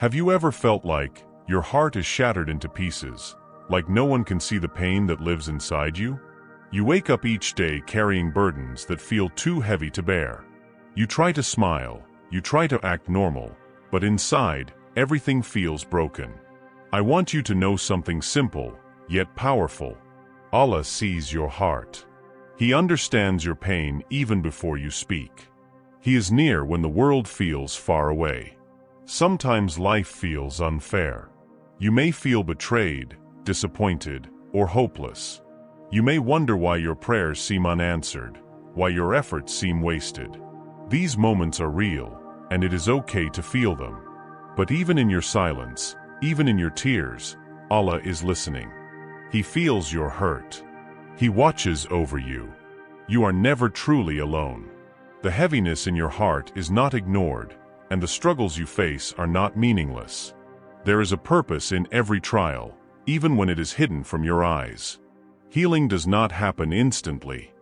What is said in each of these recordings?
Have you ever felt like your heart is shattered into pieces, like no one can see the pain that lives inside you? You wake up each day carrying burdens that feel too heavy to bear. You try to smile, you try to act normal, but inside, everything feels broken. I want you to know something simple, yet powerful. Allah sees your heart. He understands your pain even before you speak. He is near when the world feels far away. Sometimes life feels unfair. You may feel betrayed, disappointed, or hopeless. You may wonder why your prayers seem unanswered, why your efforts seem wasted. These moments are real, and it is okay to feel them. But even in your silence, even in your tears, Allah is listening. He feels your hurt. He watches over you. You are never truly alone. The heaviness in your heart is not ignored, and the struggles you face are not meaningless. There is a purpose in every trial, even when it is hidden from your eyes. Healing does not happen instantly.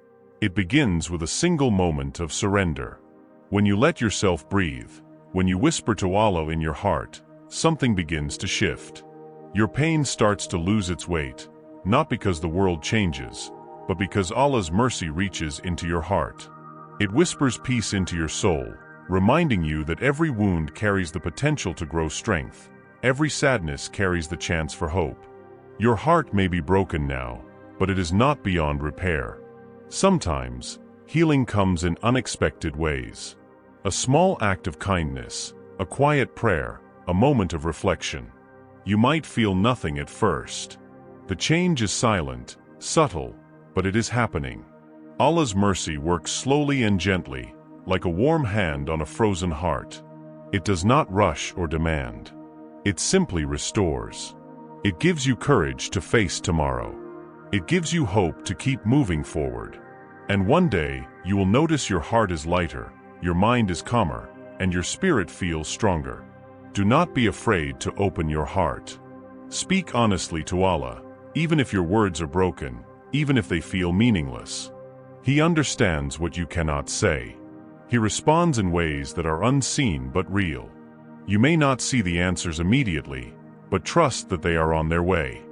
It begins with a single moment of surrender. When you let yourself breathe, when you whisper to Allah in your heart, something begins to shift. Your pain starts to lose its weight, not because the world changes, but because Allah's mercy reaches into your heart. It whispers peace into your soul, reminding you that every wound carries the potential to grow strength. Every sadness carries the chance for hope. Your heart may be broken now, but it is not beyond repair. Sometimes, healing comes in unexpected ways. A small act of kindness, a quiet prayer, a moment of reflection. You might feel nothing at first. The change is silent, subtle, but it is happening. Allah's mercy works slowly and gently, like a warm hand on a frozen heart. It does not rush or demand. It simply restores. It gives you courage to face tomorrow. It gives you hope to keep moving forward. And one day, you will notice your heart is lighter, your mind is calmer, and your spirit feels stronger. Do not be afraid to open your heart. Speak honestly to Allah, even if your words are broken, even if they feel meaningless. He understands what you cannot say. He responds in ways that are unseen but real. You may not see the answers immediately, but trust that they are on their way.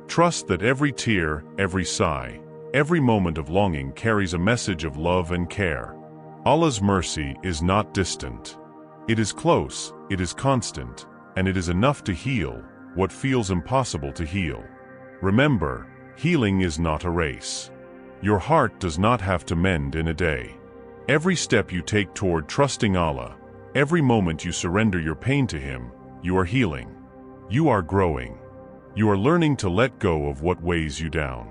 Trust that every tear, every sigh, every moment of longing carries a message of love and care. Allah's mercy is not distant. It is close, it is constant, and it is enough to heal what feels impossible to heal. Remember, healing is not a race. Your heart does not have to mend in a day. Every step you take toward trusting Allah, every moment you surrender your pain to Him, you are healing. You are growing. You are learning to let go of what weighs you down.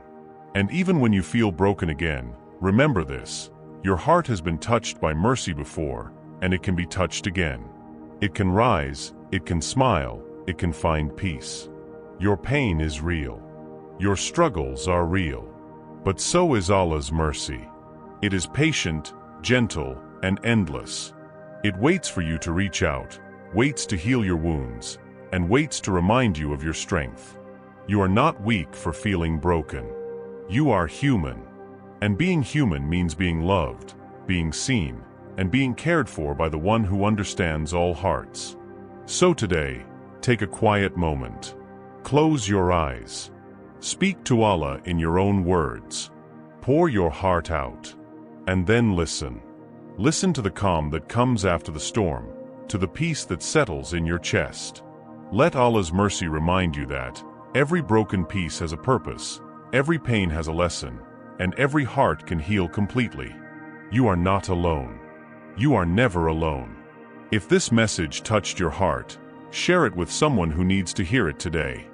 And even when you feel broken again, remember this: your heart has been touched by mercy before, and it can be touched again. It can rise, it can smile, it can find peace. Your pain is real. Your struggles are real. But so is Allah's mercy. It is patient, gentle, and endless. It waits for you to reach out, waits to heal your wounds, and waits to remind you of your strength. You are not weak for feeling broken. You are human. And being human means being loved, being seen, and being cared for by the one who understands all hearts. So today, take a quiet moment. Close your eyes. Speak to Allah in your own words. Pour your heart out. And then listen. Listen to the calm that comes after the storm, to the peace that settles in your chest. Let Allah's mercy remind you that every broken piece has a purpose, every pain has a lesson, and every heart can heal completely. You are not alone. You are never alone. If this message touched your heart, share it with someone who needs to hear it today.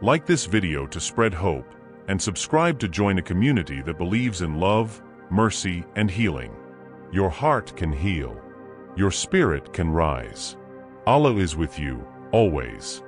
Like this video to spread hope, and subscribe to join a community that believes in love, mercy, and healing. Your heart can heal. Your spirit can rise. Allah is with you, always.